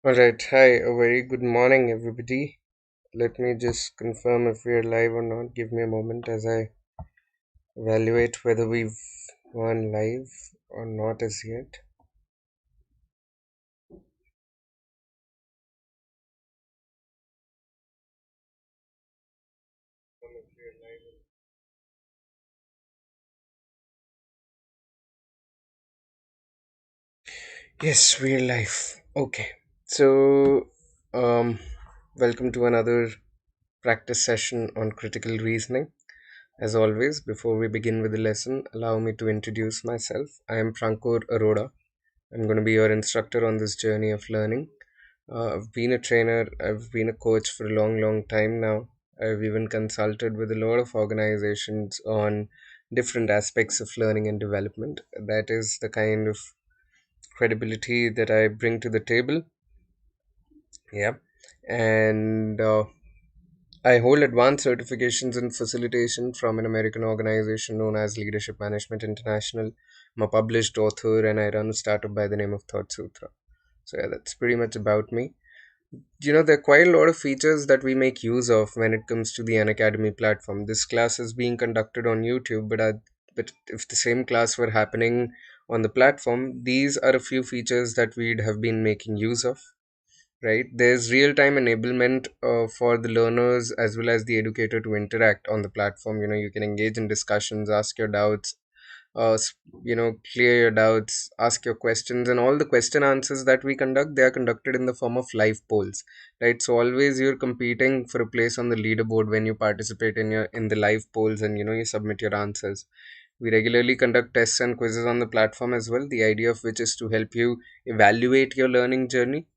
Alright, hi, a very good morning, everybody. Let me just confirm if we are live or not. Give me a moment as I evaluate whether we've gone live or not as yet. Yes, we're live. Okay, so welcome to another practice session on critical reasoning. As always, before we begin with the lesson, allow me to introduce myself. I am Prankur Arora. I'm going to be your instructor on this journey of learning. I've been a trainer, I've been a coach for a long, long time now. I've even consulted with a lot of organizations on different aspects of learning and development. That is the kind of credibility that I bring to the table. Yeah. And I hold advanced certifications in facilitation from an American organization known as Leadership Management International. I'm a published author and I run a startup by the name of Thought Sutra. So, yeah, that's pretty much about me. There are quite a lot of features that we make use of when it comes to the Unacademy platform. This class is being conducted on YouTube, but if the same class were happening on the platform, these are a few features that we'd have been making use of, right? There's real-time enablement for the learners as well as the educator to interact on the platform. You can engage in discussions, ask your doubts, clear your doubts, ask your questions, and all the question answers that we conduct, they are conducted in the form of live polls, right? So always you're competing for a place on the leaderboard when you participate in the live polls, and you submit your answers. We regularly conduct tests and quizzes on the platform as well, the idea of which is to help you evaluate your learning journey.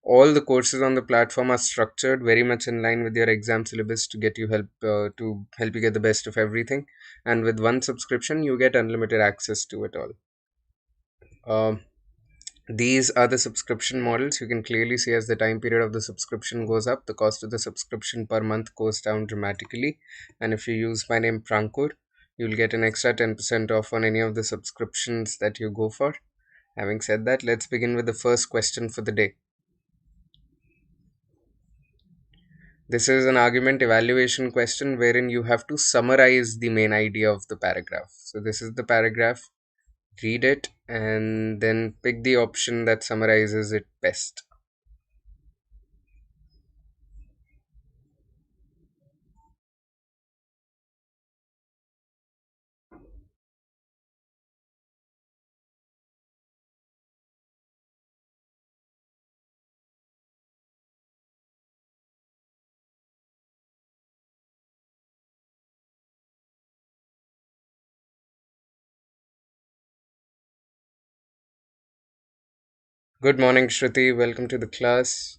All the courses on the platform are structured very much in line with your exam syllabus to get you help you get the best of everything, and with one subscription you get unlimited access to it all. um, these are the subscription models. You can clearly see as the time period of the subscription goes up, the cost of the subscription per month goes down dramatically. And if you use my name Prankur, you'll get an extra 10% off on any of the subscriptions that you go for. Having said that, let's begin with the first question for the day. This is an argument evaluation question wherein you have to summarize the main idea of the paragraph. So, this is the paragraph, read it, and then pick the option that summarizes it best. Good morning, Shruti. Welcome to the class.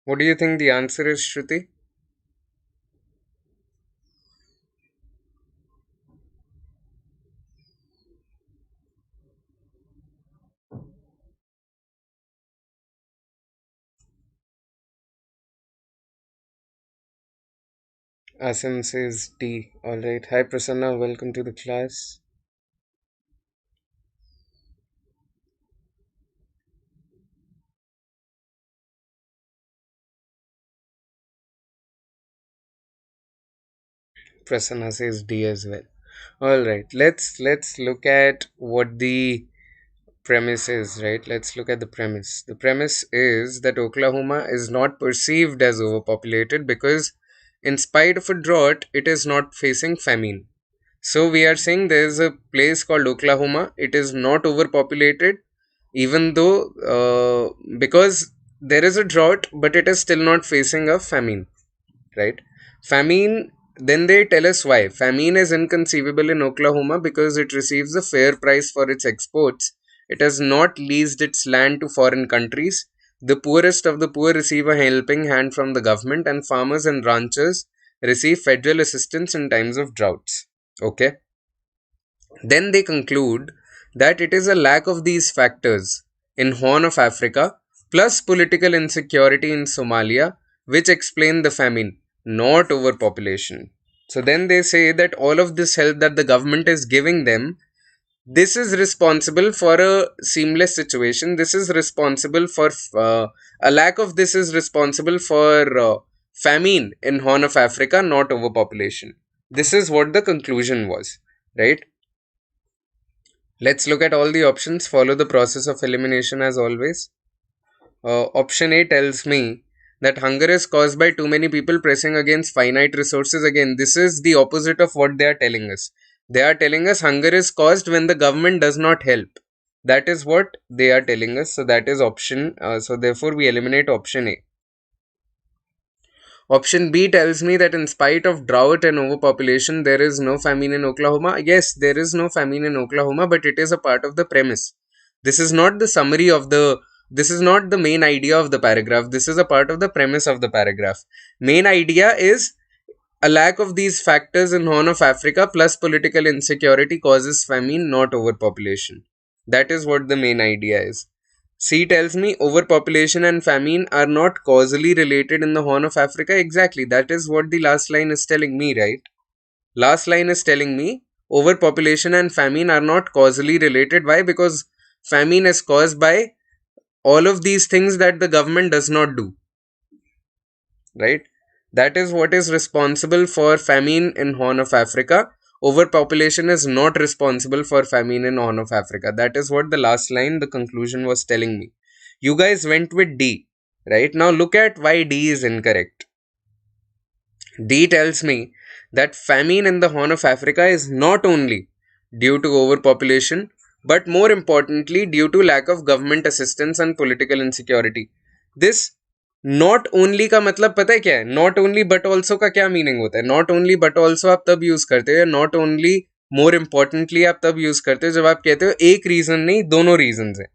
What do you think the answer is, Shruti? Asim says D. Alright. Hi, Prasanna. Welcome to the class. Prasanna says D as well. Alright. Let's look at what the premise is, right? Let's look at the premise. The premise is that Oklahoma is not perceived as overpopulated because, in spite of a drought, it is not facing famine. So, we are saying there is a place called Oklahoma. It is not overpopulated, even though because there is a drought, but it is still not facing a famine, right? Famine, then they tell us why. Famine is inconceivable in Oklahoma because it receives a fair price for its exports. It has not leased its land to foreign countries. The poorest of the poor receive a helping hand from the government, and farmers and ranchers receive federal assistance in times of droughts. Okay. Then they conclude that it is a lack of these factors in Horn of Africa plus political insecurity in Somalia which explain the famine, not overpopulation. So then they say that all of this help that the government is giving them, this is responsible for a seamless situation. This is responsible for a lack of this is responsible for famine in Horn of Africa, not overpopulation. This is what the conclusion was, right? Let's look at all the options. Follow the process of elimination as always. Option A tells me that hunger is caused by too many people pressing against finite resources. Again, this is the opposite of what they are telling us. They are telling us hunger is caused when the government does not help. That is what they are telling us. So that is option. So therefore we eliminate option A. Option B tells me that in spite of drought and overpopulation, there is no famine in Oklahoma. Yes, there is no famine in Oklahoma, but it is a part of the premise. This is not the summary of the, this is not the main idea of the paragraph. This is a part of the premise of the paragraph. Main idea is a lack of these factors in Horn of Africa plus political insecurity causes famine, not overpopulation. That is what the main idea is. C tells me overpopulation and famine are not causally related in the Horn of Africa. Exactly, that is what the last line is telling me, right? Last line is telling me overpopulation and famine are not causally related. Why? Because famine is caused by all of these things that the government does not do, right? That is what is responsible for famine in Horn of Africa. Overpopulation is not responsible for famine in Horn of Africa. That is what the last line, the conclusion was telling me. You guys went with D, right? Now look at why D is incorrect. D tells me that famine in the Horn of Africa is not only due to overpopulation, but more importantly due to lack of government assistance and political insecurity. This not only का मतलब पता है क्या है? Not only but also का क्या meaning होता है? नॉट ओनली बट ऑल्सो आप तब यूज करते हो, नॉट ओनली मोर इम्पोर्टेंटली आप तब यूज करते हो जब आप कहते हो एक रीजन नहीं दोनों रीजन है,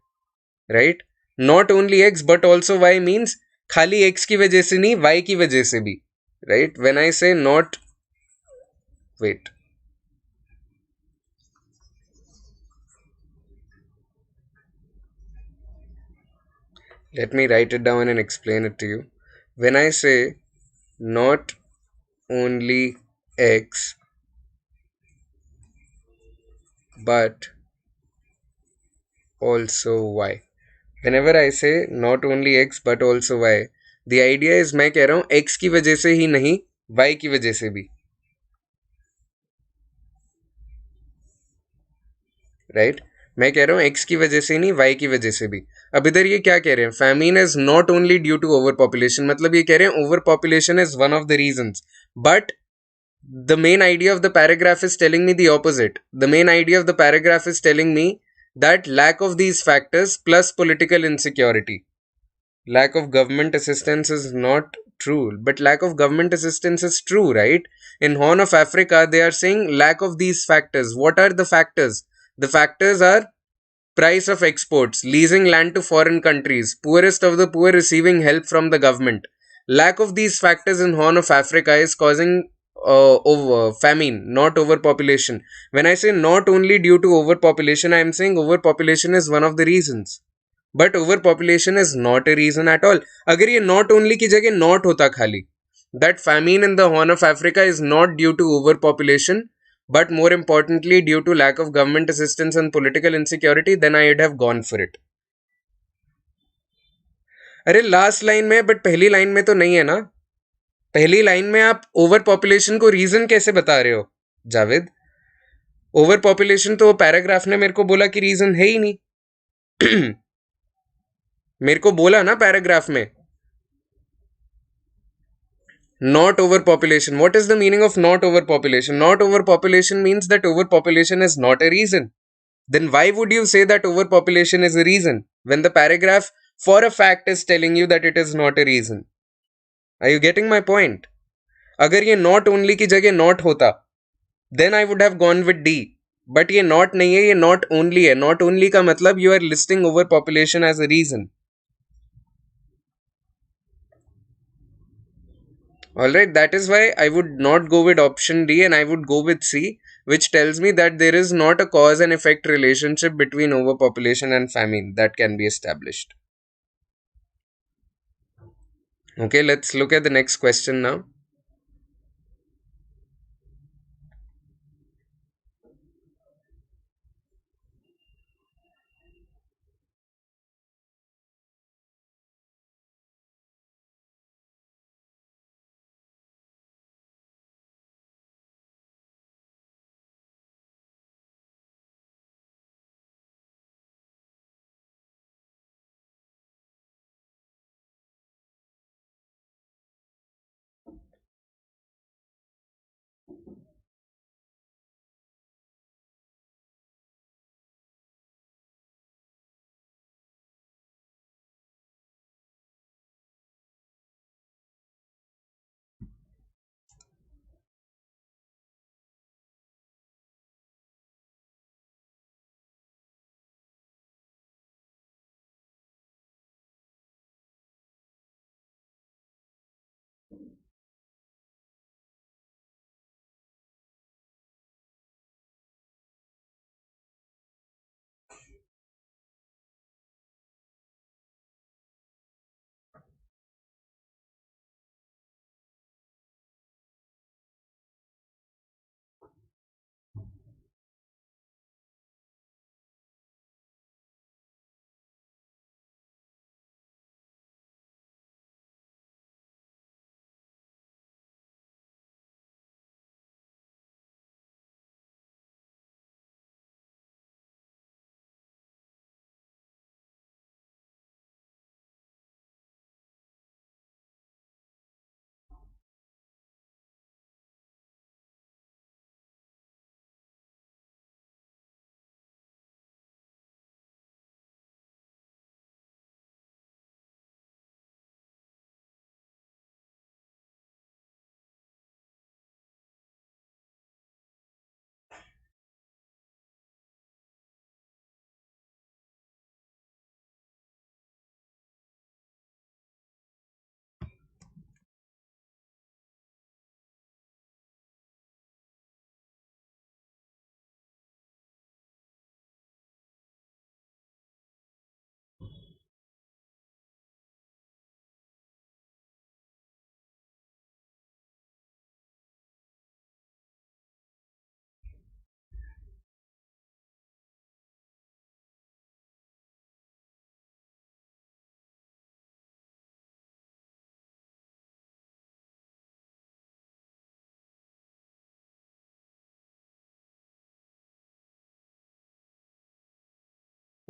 right? Not only X but also Y means खाली एक्स की वजह से नहीं, वाई की वजह से भी, right? When I say not, wait, let me write it down and explain it to you. When I say not only X but also Y. Whenever I say not only X but also Y, the idea is मैं कह रहा हूँ X की वजह से ही नहीं, Y की वजह से भी, राइट? मैं कह रहा हूँ एक्स की वजह से नहीं, वाई की वजह से भी. अब इधर ये क्या कह रहे हैं? Famine is not only due to over population, मतलब ये कह रहे हैं over population is one of the reasons, but the main idea of the paragraph is telling me the opposite. The main idea of the paragraph is telling me that lack of these factors plus political insecurity. Lack of government assistance is not true, but lack of government assistance is true, right? In Horn of Africa, they are saying lack of these factors. What are the factors? The factors are price of exports, leasing land to foreign countries, poorest of the poor receiving help from the government. Lack of these factors in Horn of Africa is causing over famine, not overpopulation. When I say not only due to overpopulation, I am saying overpopulation is one of the reasons. But overpopulation is not a reason at all. अगर ये not only की जगह not होता खाली, that famine in the Horn of Africa is not due to overpopulation, but more importantly due to lack of government assistance and political insecurity, then I would have gone for it. अरे last line में, but पहली line में तो नहीं है ना. पहली line में आप ओवर पॉपुलेशन को रीजन कैसे बता रहे हो जावेद? ओवर पॉपुलेशन तो पैराग्राफ ने मेरे को बोला कि रीजन है ही नहीं. मेरे को बोला ना पैराग्राफ में, not overpopulation. What is the meaning of not overpopulation? Not overpopulation means that overpopulation is not a reason. Then why would you say that overpopulation is a reason when the paragraph for a fact is telling you that it is not a reason? Are you getting my point? अगर ये not only की जगह not होता, then I would have gone with D. But ये not नहीं है, ये not only है. Not only का मतलब you are listing overpopulation as a reason. Alright, that is why I would not go with option D and I would go with C, which tells me that there is not a cause and effect relationship between overpopulation and famine that can be established. Okay, let's look at the next question now.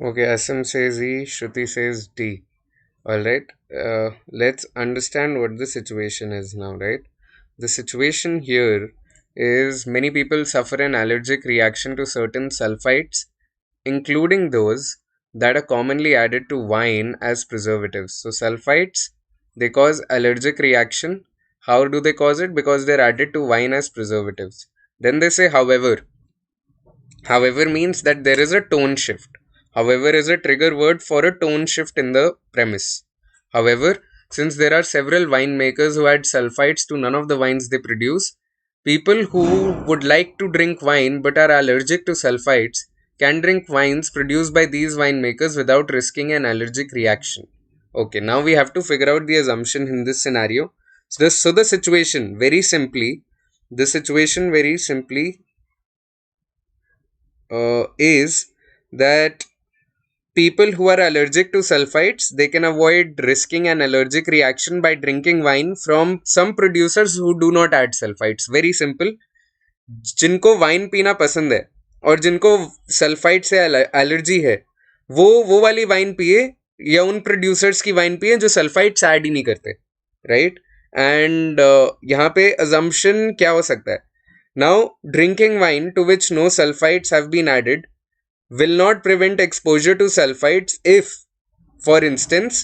Okay, Assam says E, Shruti says D. Alright, let's understand what the situation is now, right? The situation here is many people suffer an allergic reaction to certain sulfites, including those that are commonly added to wine as preservatives. So, sulfites, they cause allergic reaction. How do they cause it? Because they're added to wine as preservatives. Then they say, however. However means that there is a tone shift. However is a trigger word for a tone shift in the premise. However, since there are several winemakers who add sulfites to none of the wines they produce, people who would like to drink wine but are allergic to sulfites can drink wines produced by these winemakers without risking an allergic reaction. Okay, now we have to figure out the assumption in this scenario. So the situation very simply, is that people who are allergic to sulfites, they can avoid risking an allergic reaction by drinking wine from some producers who do not add sulfites. Very simple. जिनको wine पीना पसंद है और जिनको sulphite से allergy है, वो वाली वाइन पिए या उन प्रोड्यूसर्स की वाइन पिए जो सल्फाइड्स ऐड ही नहीं करते, राइट? एंड यहाँ पे अजम्पशन क्या हो सकता है? Now drinking wine to which no sulphides have been added will not prevent exposure to sulfites if, for instance,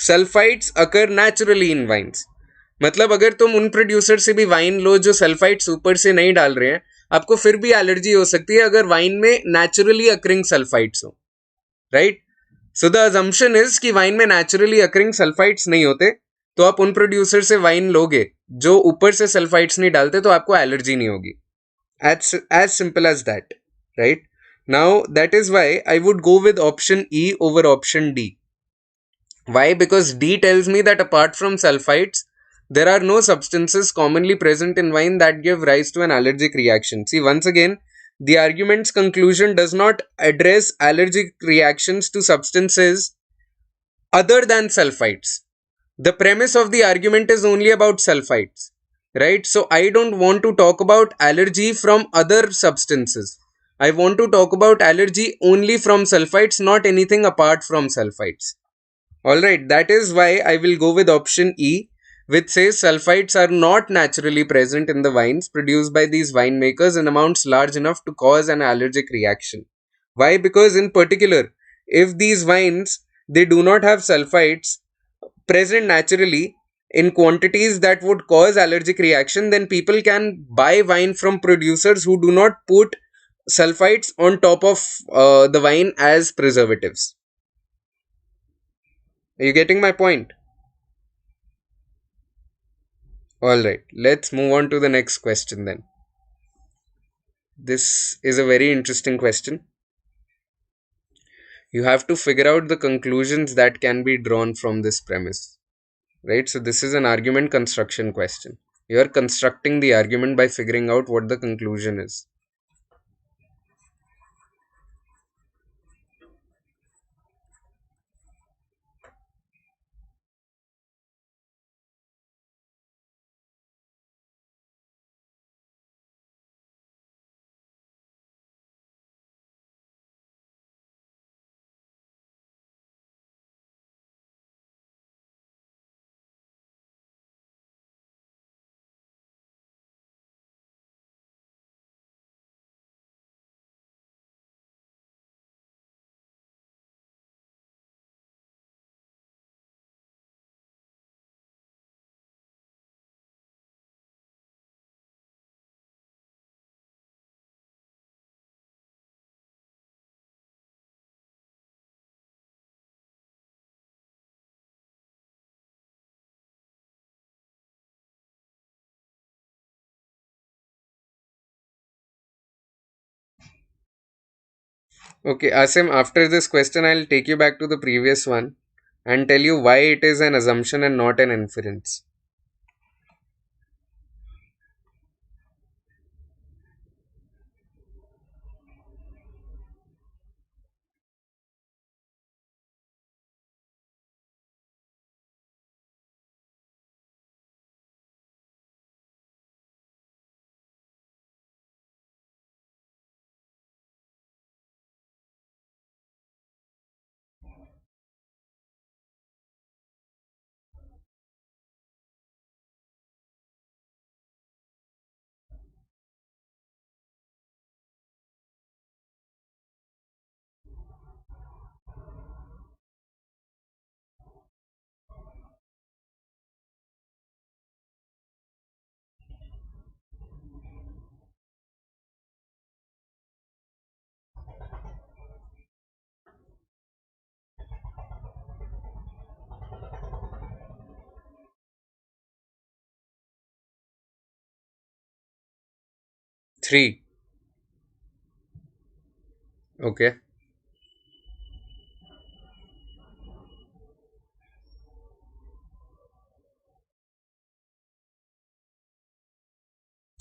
sulfites occur naturally in wines. मतलब अगर तुम उन प्रोड्यूसर से भी वाइन लो जो सल्फाइट्स ऊपर से नहीं डाल रहे हैं, आपको फिर भी एलर्जी हो सकती है अगर वाइन में नेचुरली अकरिंग सल्फाइट्स हो, right? So the assumption is कि वाइन में नेचुरली अकरिंग सल्फाइट्स नहीं होते, तो आप उन प्रोड्यूसर से वाइन लोगे जो ऊपर से सल्फाइट्स नहीं डालते, तो आपको एलर्जी नहीं होगी. As simple as that, right? Now, that is why I would go with option E over option D. Why? Because D tells me that apart from sulfites, there are no substances commonly present in wine that give rise to an allergic reaction. See, once again, the argument's conclusion does not address allergic reactions to substances other than sulfites. The premise of the argument is only about sulfites, right? So I don't want to talk about allergy from other substances. I want to talk about allergy only from sulfites, not anything apart from sulfites. Alright, that is why I will go with option E, which says sulfites are not naturally present in the wines produced by these winemakers in amounts large enough to cause an allergic reaction. Why? Because in particular, if these wines, they do not have sulfites present naturally in quantities that would cause allergic reaction, then people can buy wine from producers who do not put sulfites on top of the wine as preservatives. Are you getting my point? Alright, let's move on to the next question then. This is a very interesting question. You have to figure out the conclusions that can be drawn from this premise. Right? So this is an argument construction question. You are constructing the argument by figuring out what the conclusion is. Okay, Asim, after this question, I'll take you back to the previous one and tell you why it is an assumption and not an inference. Three. Okay.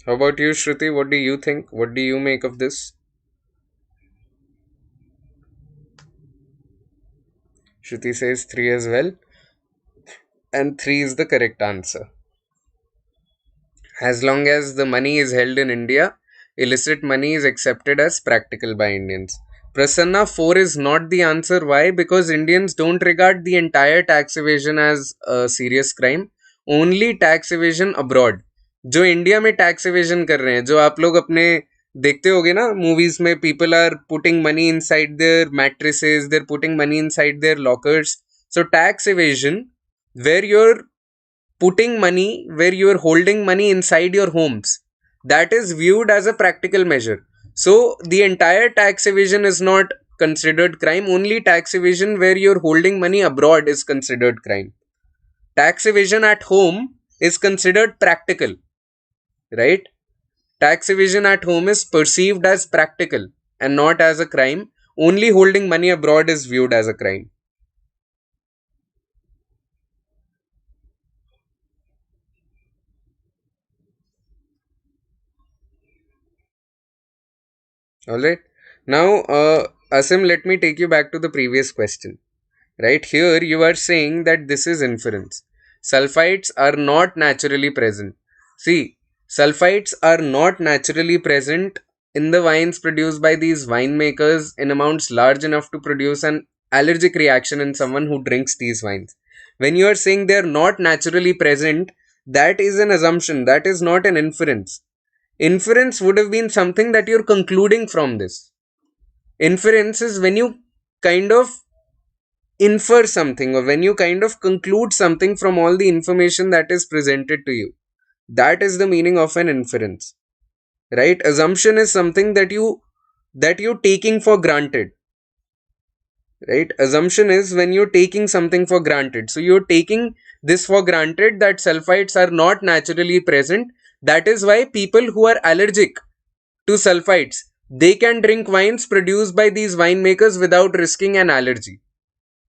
How about you, Shruti? What do you think? What do you make of this? Shruti says 3 as well. And 3 is the correct answer. As long as the money is held in India, illicit money is accepted as practical by Indians. Prasanna, 4 is not the answer. Why? Because Indians don't regard the entire tax evasion as a serious crime. Only tax evasion abroad. जो India में tax evasion कर रहे हैं, जो आप लोग अपने देखते होगे ना मूवीज में, people are putting money inside their mattresses, they're putting money inside their lockers. So tax evasion where you're putting money, where you are holding money inside your homes, that is viewed as a practical measure. So the entire tax evasion is not considered crime. Only tax evasion where you're holding money abroad is considered crime. Tax evasion at home is considered practical, right? Tax evasion at home is perceived as practical and not as a crime. Only holding money abroad is viewed as a crime. All right. Now, Asim, let me take you back to the previous question. Right here, you are saying that this is inference. Sulfites are not naturally present. See, sulfites are not naturally present in the wines produced by these winemakers in amounts large enough to produce an allergic reaction in someone who drinks these wines. When you are saying they are not naturally present, that is an assumption, that is not an inference. Inference would have been something that you're concluding from this. Inference is when you kind of infer something, or when you kind of conclude something from all the information that is presented to you. That is the meaning of an inference, right? Assumption is something that you're taking for granted, right? Assumption is when you're taking something for granted. So you're taking this for granted that sulfites are not naturally present. That is why people who are allergic to sulfites, they can drink wines produced by these winemakers without risking an allergy.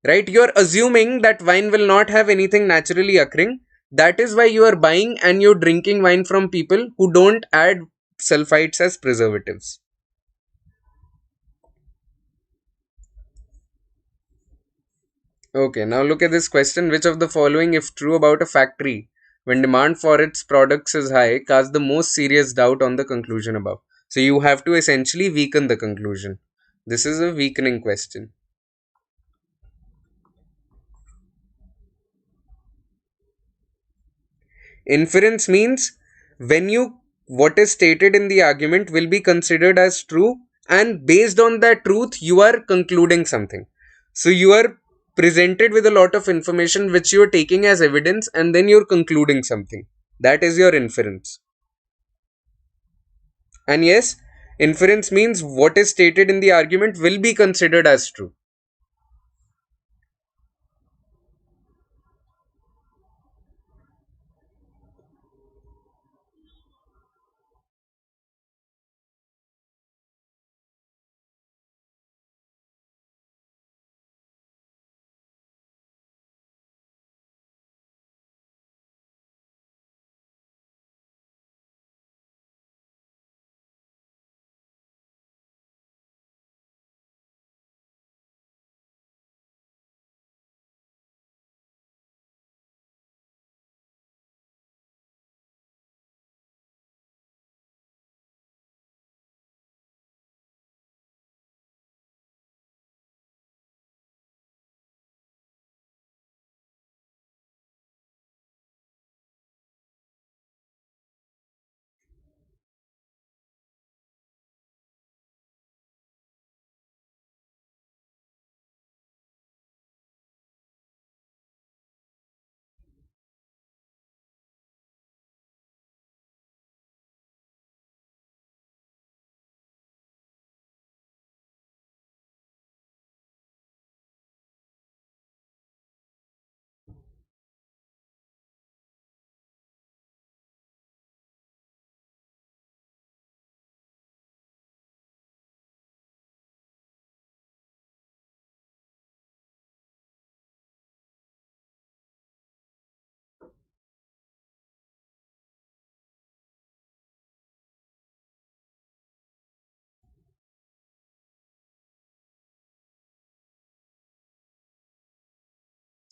Right? You're assuming that wine will not have anything naturally occurring. That is why you are buying and you're drinking wine from people who don't add sulfites as preservatives. Okay, now look at this question. Which of the following, if true about a factory, when demand for its products is high, cast the most serious doubt on the conclusion above? So you have to essentially weaken the conclusion. This is a weakening question. Inference means when you what is stated in the argument will be considered as true, and based on that truth you are concluding something. So you are presented with a lot of information which you are taking as evidence, and then you're concluding something. That is your inference. And yes, inference means what is stated in the argument will be considered as true.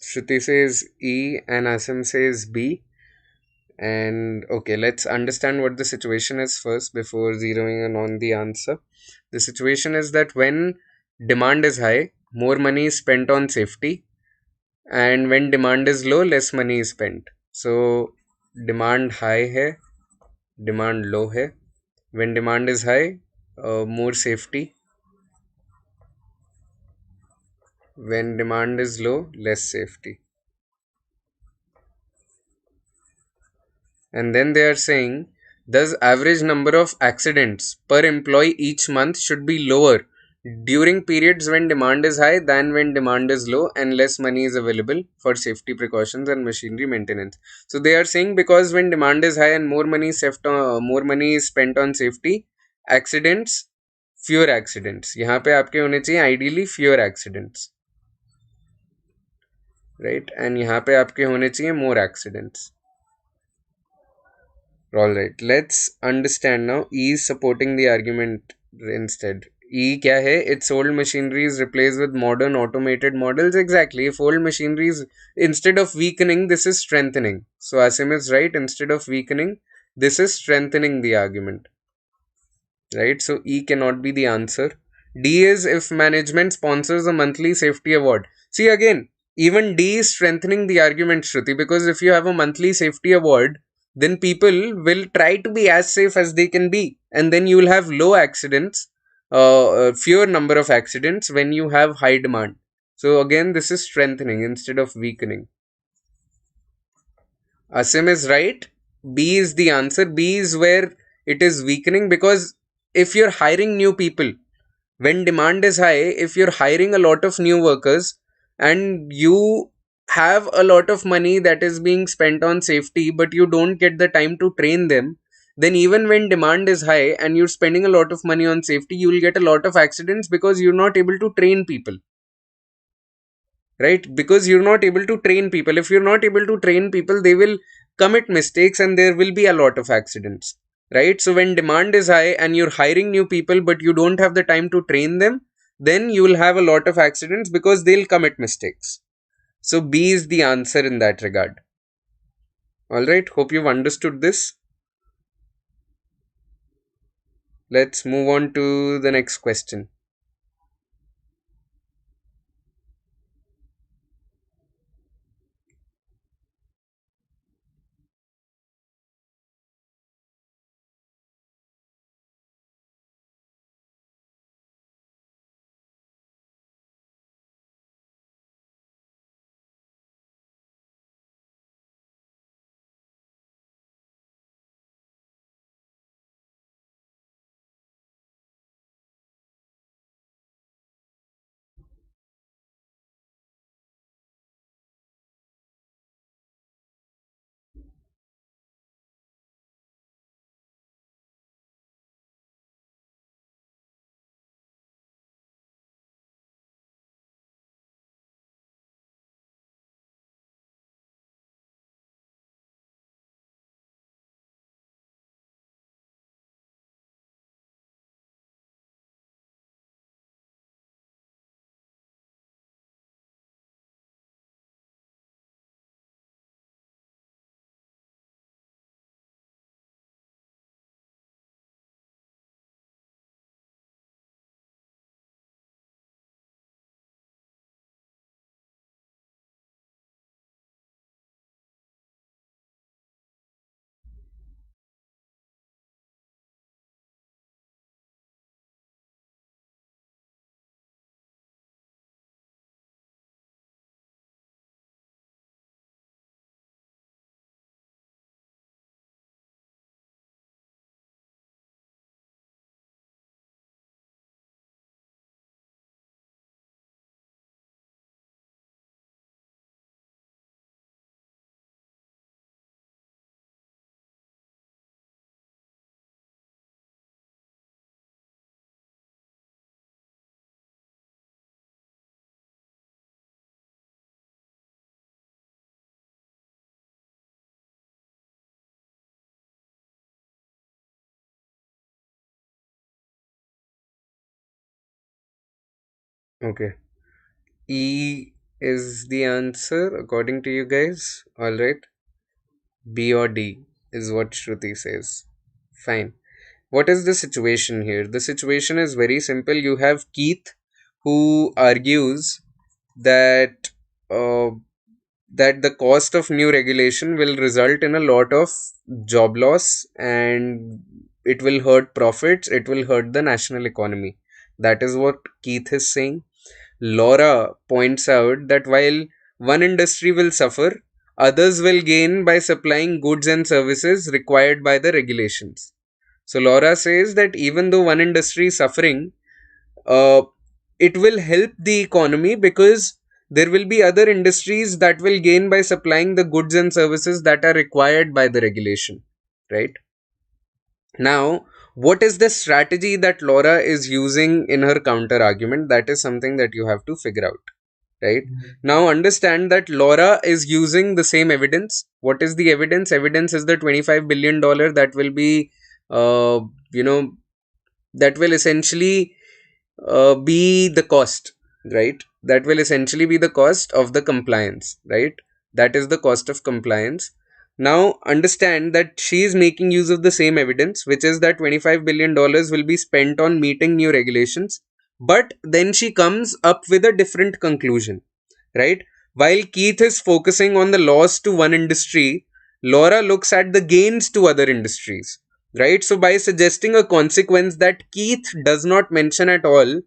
Shruti says E and Asim says B. And okay, let's understand what the situation is first before zeroing in on the answer. The situation is that when demand is high, more money is spent on safety, and when demand is low, less money is spent. So demand high hai, demand low hai. When demand is high, more safety. When demand is low, less safety. And then they are saying, thus average number of accidents per employee each month should be lower during periods when demand is high than when demand is low and less money is available for safety precautions and machinery maintenance. So they are saying because when demand is high and more money is spent on safety, accidents, fewer accidents. यहाँ पे आपके होने चाहिए ideally fewer accidents, right? And यहाँ पे आपके होने चाहिए more accidents. Alright, let's understand now. E is supporting the argument instead. E क्या है? Its old machinery is replaced with modern automated models. Exactly. If old machinery is, instead of weakening, this is strengthening. So Asim is right. Instead of weakening, this is strengthening the argument. Right? So E cannot be the answer. D is if management sponsors a monthly safety award. See again, even D is strengthening the argument, Shruti, because if you have a monthly safety award, then people will try to be as safe as they can be, and then you will have low accidents, fewer number of accidents when you have high demand. So again, this is strengthening instead of weakening. Asim is right. B is the answer. B is where it is weakening, because if you're hiring new people, when demand is high, if you're hiring a lot of new workers and you have a lot of money that is being spent on safety, but you don't get the time to train them, then even when demand is high and you're spending a lot of money on safety, you will get a lot of accidents because you're not able to train people. Right? Because you're not able to train people. If you're not able to train people, they will commit mistakes and there will be a lot of accidents. Right? So when demand is high and you're hiring new people but you don't have the time to train them, then you will have a lot of accidents because they'll commit mistakes. So B is the answer in that regard. Alright, hope you've understood this. Let's move on to the next question. Okay. E is the answer according to you guys. Alright. B or D is what Shruti says. Fine. What is the situation here? The situation is very simple. You have Keith who argues that uh, that the cost of new regulation will result in a lot of job loss, and it will hurt profits, it will hurt the national economy. That is what Keith is saying. Laura points out that while one industry will suffer, others will gain by supplying goods and services required by the regulations. So Laura says that even though one industry is suffering, uh, it will help the economy because there will be other industries that will gain by supplying the goods and services that are required by the regulation, right? Now, what is the strategy that Laura is using in her counter argument? That is something that you have to figure out, right? Now, understand that Laura is using the same evidence. What is the evidence? Evidence is the $25 billion that will be, uh, you know, that will essentially be the cost, right? That will essentially be the cost of the compliance, right? That is the cost of compliance. Now, understand that she is making use of the same evidence, which is that $25 billion will be spent on meeting new regulations. But then she comes up with a different conclusion, right? While Keith is focusing on the loss to one industry, Laura looks at the gains to other industries, right? So, by suggesting a consequence that Keith does not mention at all,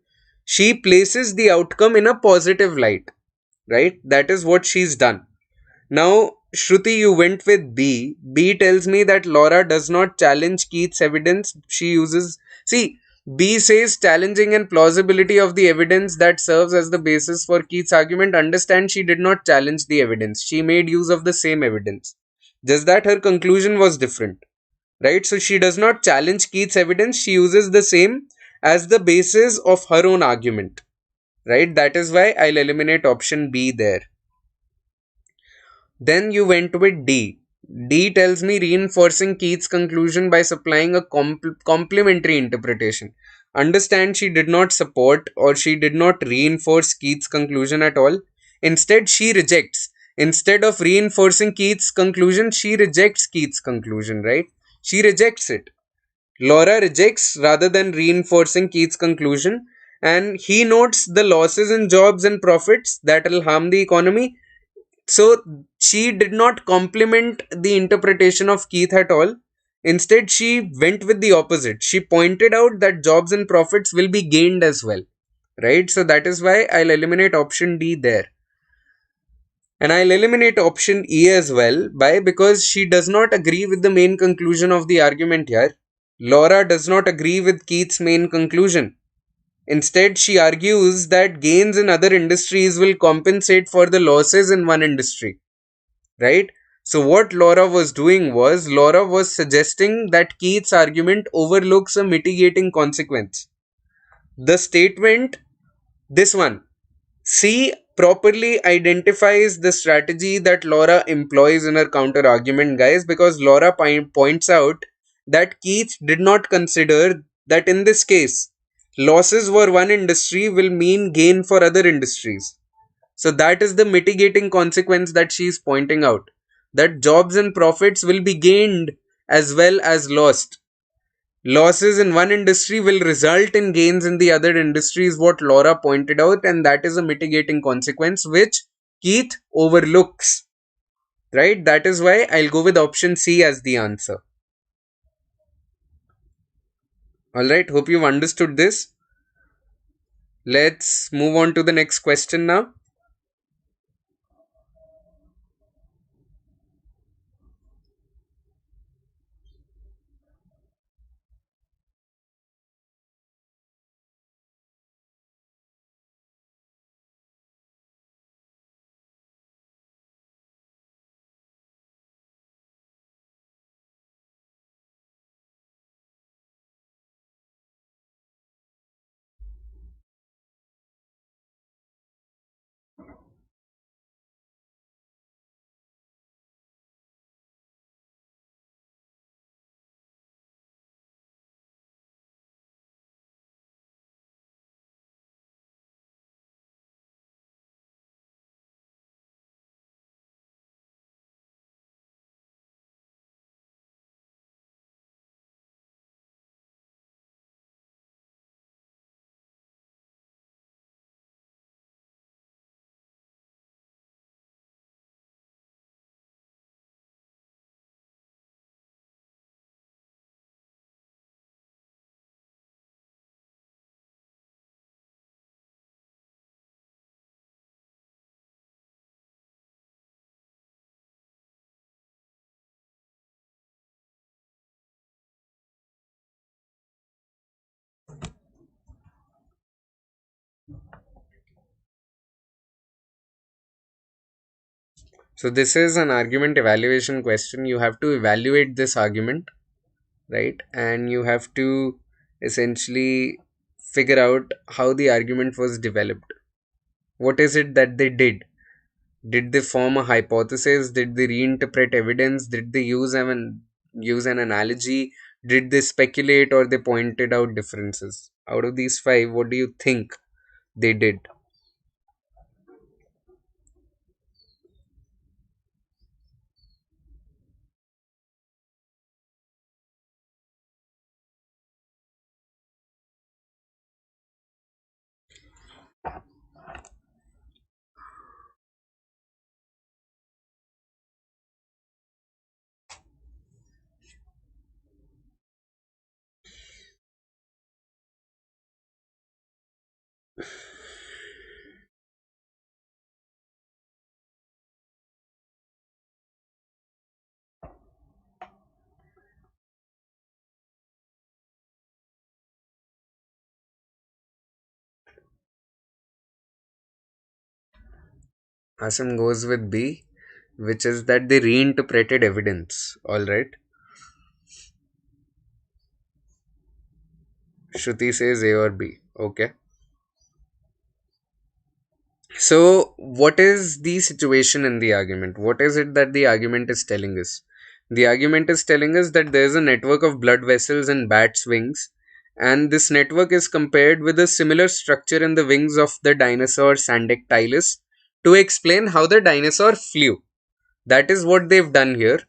she places the outcome in a positive light, right? That is what she's done. Now, Shruti, you went with B. B tells me that Laura does not challenge Keith's evidence. She uses. See, B says challenging and plausibility of the evidence that serves as the basis for Keith's argument. Understand, she did not challenge the evidence. She made use of the same evidence. Just that her conclusion was different, right? So she does not challenge Keith's evidence. She uses the same as the basis of her own argument, right? That is why I'll eliminate option B there. Then you went with D. D tells me reinforcing Keith's conclusion by supplying a complementary interpretation. Understand, she did not support or she did not reinforce Keith's conclusion at all. Instead, she rejects. Instead of reinforcing Keith's conclusion, she rejects Keith's conclusion, right? She rejects it. Laura rejects rather than reinforcing Keith's conclusion, and he notes the losses in jobs and profits that will harm the economy. So she did not compliment the interpretation of Keith at all. Instead, she went with the opposite. She pointed out that jobs and profits will be gained as well. Right? So that is why I'll eliminate option D there. And I'll eliminate option E as well. By because she does not agree with the main conclusion of the argument here. Laura does not agree with Keith's main conclusion. Instead, she argues that gains in other industries will compensate for the losses in one industry, right? So what Laura was doing was Laura was suggesting that Keith's argument overlooks a mitigating consequence. The statement, this one, C properly identifies the strategy that Laura employs in her counter argument, guys, because Laura points out that Keith did not consider that in this case, losses for one industry will mean gain for other industries. So that is the mitigating consequence that she is pointing out, that jobs and profits will be gained as well as lost. Losses in one industry will result in gains in the other industry is what Laura pointed out, and that is a mitigating consequence which Keith overlooks. Right? That is why I'll go with option C as the answer. Alright, hope you've understood this. Let's move on to the next question now. So this is an argument evaluation question. You have to evaluate this argument, right? And you have to essentially figure out how the argument was developed. What is it that they did? Did they form a hypothesis? Did they reinterpret evidence? Did they use an analogy? Did they speculate, or they pointed out differences? Out of these five, what do you think they did? Asim goes with B, which is that they reinterpreted evidence. Alright. Shruti says A or B. Okay. So, what is the situation in the argument? What is it that the argument is telling us? The argument is telling us that there is a network of blood vessels in bats' wings, and this network is compared with a similar structure in the wings of the dinosaur Sandactylus to explain how the dinosaur flew. That is what they've done here.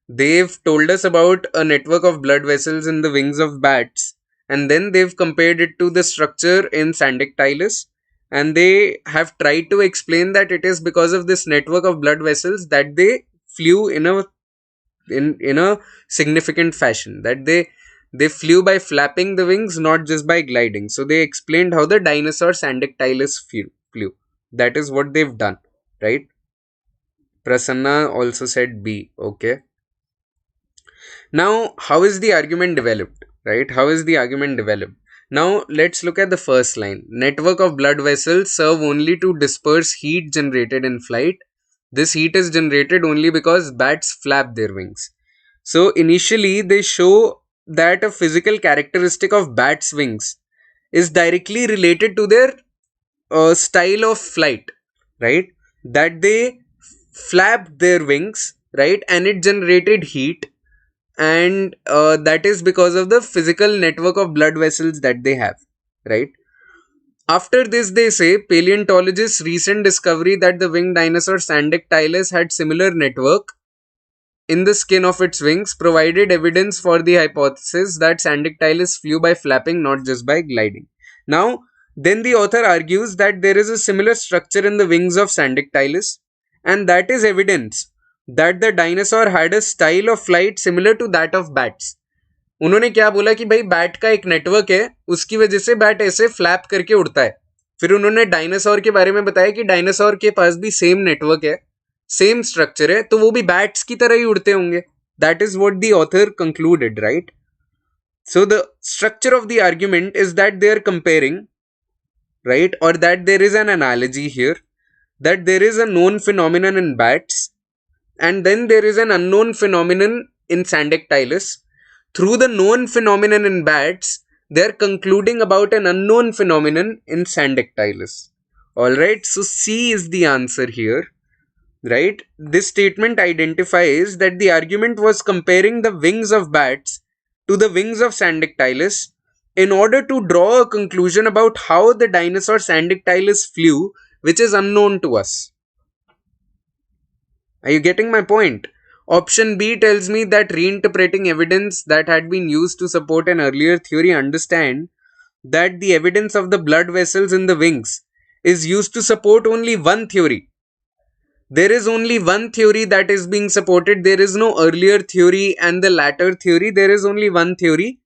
They've told us about a network of blood vessels in the wings of bats, and then they've compared it to the structure in Sandactylus, and they have tried to explain that it is because of this network of blood vessels that they flew in a significant fashion, that they flew by flapping the wings, not just by gliding. So they explained how the dinosaur Sandactylus flew. That is what they've done, right? Prasanna also said B. Okay. Now, how is the argument developed? Right? How is the argument developed? Now, let's look at the first line. Network of blood vessels serve only to disperse heat generated in flight. This heat is generated only because bats flap their wings. So, initially, they show that a physical characteristic of bats' wings is directly related to their style of flight, right? That they flapped their wings, right? And it generated heat, and that is because of the physical network of blood vessels that they have, right? After this, they say paleontologists' recent discovery that the winged dinosaur Sandactylus had similar network in the skin of its wings provided evidence for the hypothesis that Sandactylus flew by flapping, not just by gliding. Now, then the author argues that there is a similar structure in the wings of Sandactylus, and that is evidence that the dinosaur had a style of flight similar to that of bats. उन्होंने क्या बोला कि भाई bat का एक network है, उसकी वजह से बैट ऐसे फ्लैप करके उड़ता है. फिर उन्होंने डायनासोर के बारे में बताया कि डायनासोर के पास भी सेम नेटवर्क है, सेम स्ट्रक्चर है, तो वो भी बैट्स की तरह ही उड़ते होंगे. That is what the author concluded, right? So the structure of the argument is that they are comparing, right, or that there is an analogy here, that there is a known phenomenon in bats, and then there is an unknown phenomenon in Sandactylus. Through the known phenomenon in bats, they are concluding about an unknown phenomenon in Sandactylus. Alright, so C is the answer here. Right? This statement identifies that the argument was comparing the wings of bats to the wings of Sandactylus in order to draw a conclusion about how the dinosaur Sandactylus flew, which is unknown to us. Are you getting my point? Option B tells me that reinterpreting evidence that had been used to support an earlier theory, understand that the evidence of the blood vessels in the wings is used to support only one theory. There is only one theory that is being supported. There is no earlier theory and the latter theory. There is only one theory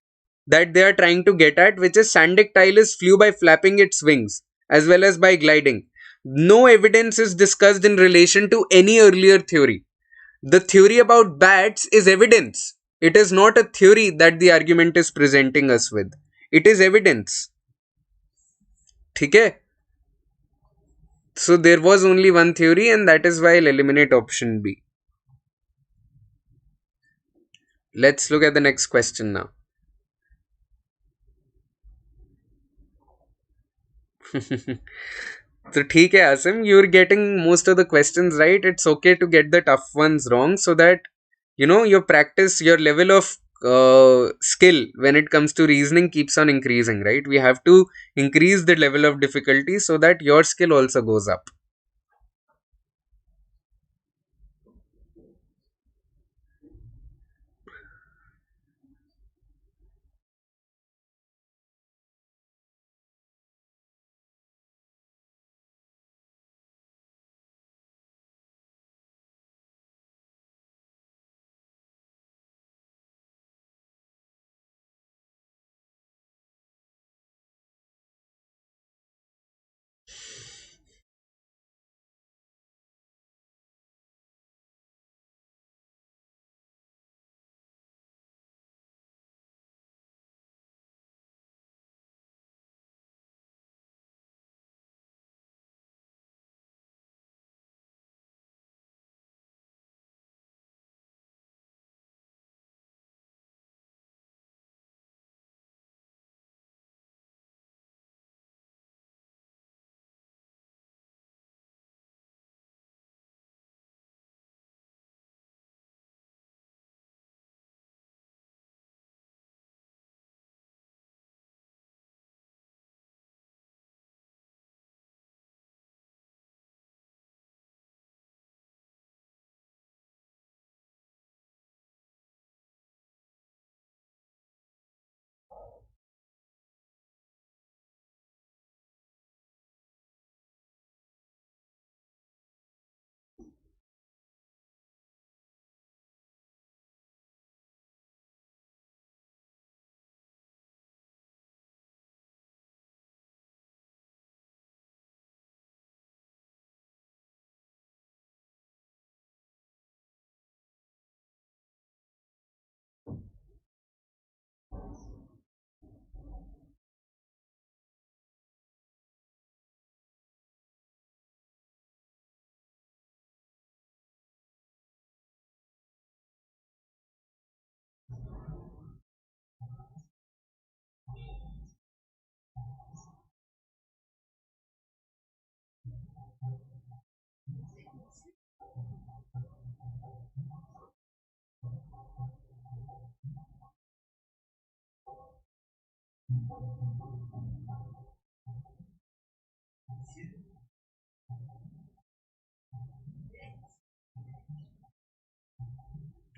that they are trying to get at, which is Sandactylus flew by flapping its wings as well as by gliding. No evidence is discussed in relation to any earlier theory. The theory about bats is evidence. It is not a theory that the argument is presenting us with. It is evidence. ठीक है? So there was only one theory, and that is why I'll eliminate option B. Let's look at the next question now. So ठीक है Asim, you're getting most of the questions right. It's okay to get the tough ones wrong so that your practice, your level of skill when it comes to reasoning keeps on increasing, right? We have to increase the level of difficulty so that your skill also goes up.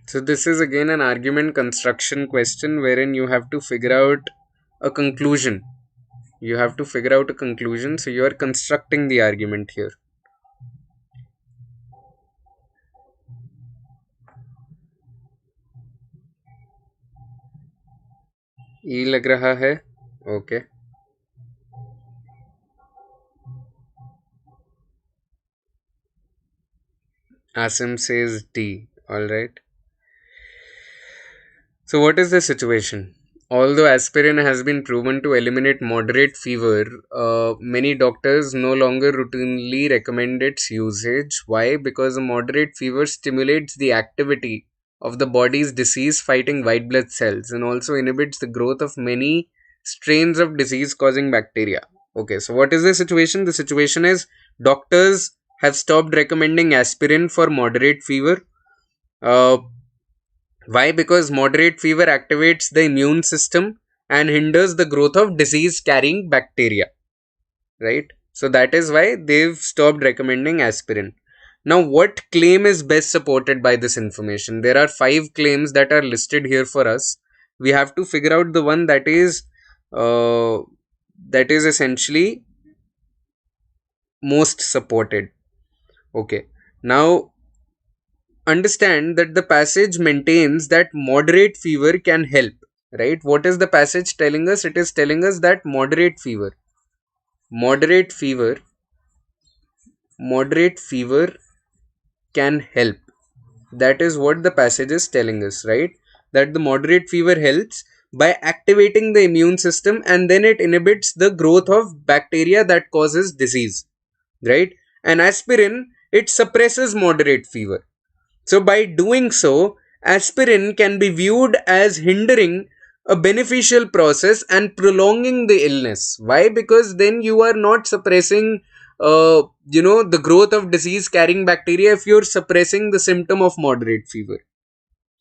So this is again an argument construction question wherein you have to figure out a conclusion. You have to figure out a conclusion, so you are constructing the argument here. E लग रहा है. Okay. Asim says D. Alright. So what is the situation? Although aspirin has been proven to eliminate moderate fever, many doctors no longer routinely recommend its usage. Why? Because a moderate fever stimulates the activity of the body's disease-fighting white blood cells and also inhibits the growth of many strains of disease-causing bacteria. Okay, so what is the situation? The situation is doctors have stopped recommending aspirin for moderate fever. Why? Because moderate fever activates the immune system and hinders the growth of disease carrying bacteria, right? So that is why they've stopped recommending aspirin. Now, what claim is best supported by this information? There are 5 claims that are listed here for us. We have to figure out the one uh, that is essentially most supported. Okay. Now, understand that the passage maintains that moderate fever can help, right? What is the passage telling us? It is telling us that moderate fever moderate fever can help. That is what the passage is telling us, right? That the moderate fever helps by activating the immune system and then it inhibits the growth of bacteria that causes disease, right? and aspirin, it suppresses moderate fever. So by doing so, aspirin can be viewed as hindering a beneficial process and prolonging the illness. Why? Because then you are not suppressing the growth of disease carrying bacteria if you're suppressing the symptom of moderate fever,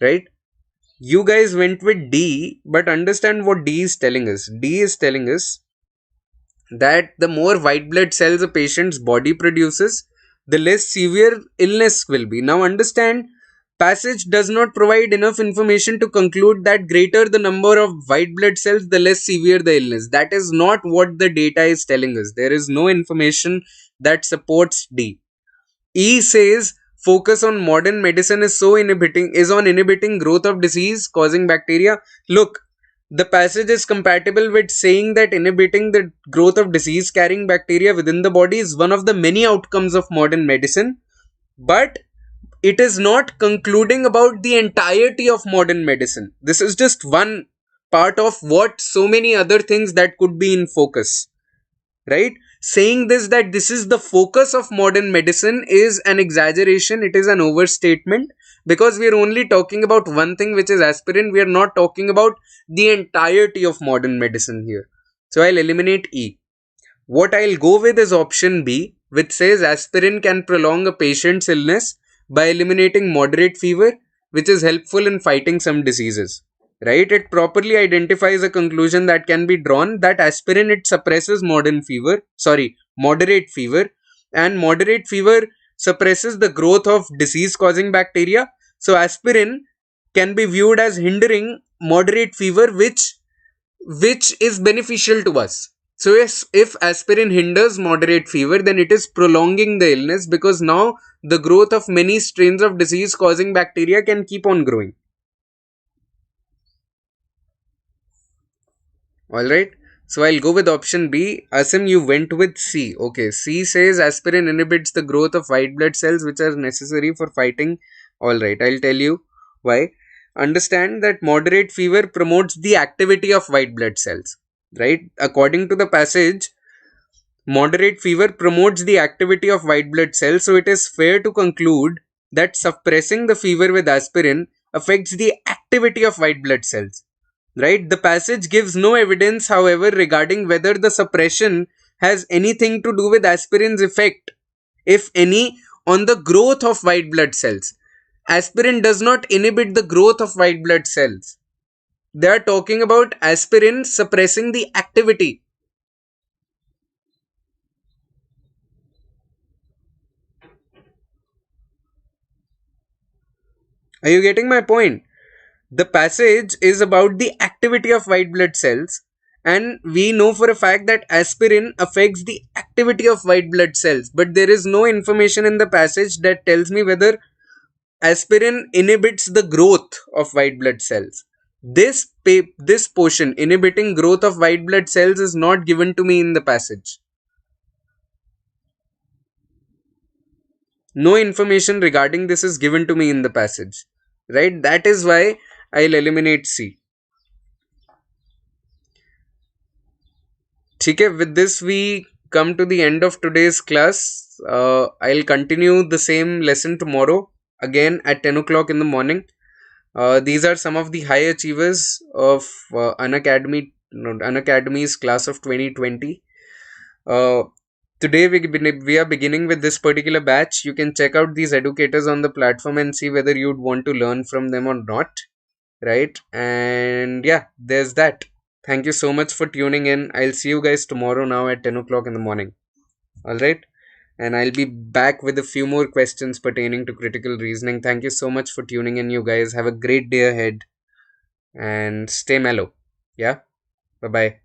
right? You guys went with D, but understand what D is telling us. D is telling us that the more white blood cells a patient's body produces, the less severe illness will be. Now understand, passage does not provide enough information to conclude that greater the number of white blood cells, the less severe the illness. That is not what the data is telling us. There is no information that supports D. E says focus on modern medicine is on inhibiting growth of disease causing bacteria. Look, the passage is compatible with saying that inhibiting the growth of disease carrying bacteria within the body is one of the many outcomes of modern medicine, but it is not concluding about the entirety of modern medicine. This is just one part of what so many other things that could be in focus, right? Saying this, that this is the focus of modern medicine, is an exaggeration. It is an overstatement, because we are only talking about one thing, which is aspirin. We are not talking about the entirety of modern medicine here. So I'll eliminate E. What I'll go with is option B, which says aspirin can prolong a patient's illness by eliminating moderate fever, which is helpful in fighting some diseases. Right? It properly identifies a conclusion that can be drawn that aspirin, it suppresses moderate fever, and moderate fever suppresses the growth of disease causing bacteria. So aspirin can be viewed as hindering moderate fever, which is beneficial to us. So yes, if aspirin hinders moderate fever, then it is prolonging the illness, because now the growth of many strains of disease causing bacteria can keep on growing. Alright, so I'll go with option B. Asim, you went with C. Okay, C says aspirin inhibits the growth of white blood cells, which are necessary for fighting. Alright, I'll tell you why. Understand that moderate fever promotes the activity of white blood cells. Right? According to the passage, moderate fever promotes the activity of white blood cells, so it is fair to conclude that suppressing the fever with aspirin affects the activity of white blood cells. Right? The passage gives no evidence, however, regarding whether the suppression has anything to do with aspirin's effect, if any, on the growth of white blood cells. Aspirin does not inhibit the growth of white blood cells. They are talking about aspirin suppressing the activity. Are you getting my point? The passage is about the activity of white blood cells, and we know for a fact that aspirin affects the activity of white blood cells, but there is no information in the passage that tells me whether aspirin inhibits the growth of white blood cells. This portion, inhibiting growth of white blood cells, is not given to me in the passage. No information regarding this is given to me in the passage. Right? That is why I'll eliminate C. Okay, with this we come to the end of today's class. I'll continue the same lesson tomorrow, again at 10 o'clock in the morning. These are some of the high achievers of Unacademy's class of 2020. Today we are beginning with this particular batch. You can check out these educators on the platform and see whether you'd want to learn from them or not. Right? And yeah, there's that. Thank you so much for tuning in. I'll see you guys tomorrow now at 10 o'clock in the morning. Alright? And I'll be back with a few more questions pertaining to critical reasoning. Thank you so much for tuning in, you guys. Have a great day ahead and stay mellow. Yeah? Bye-bye.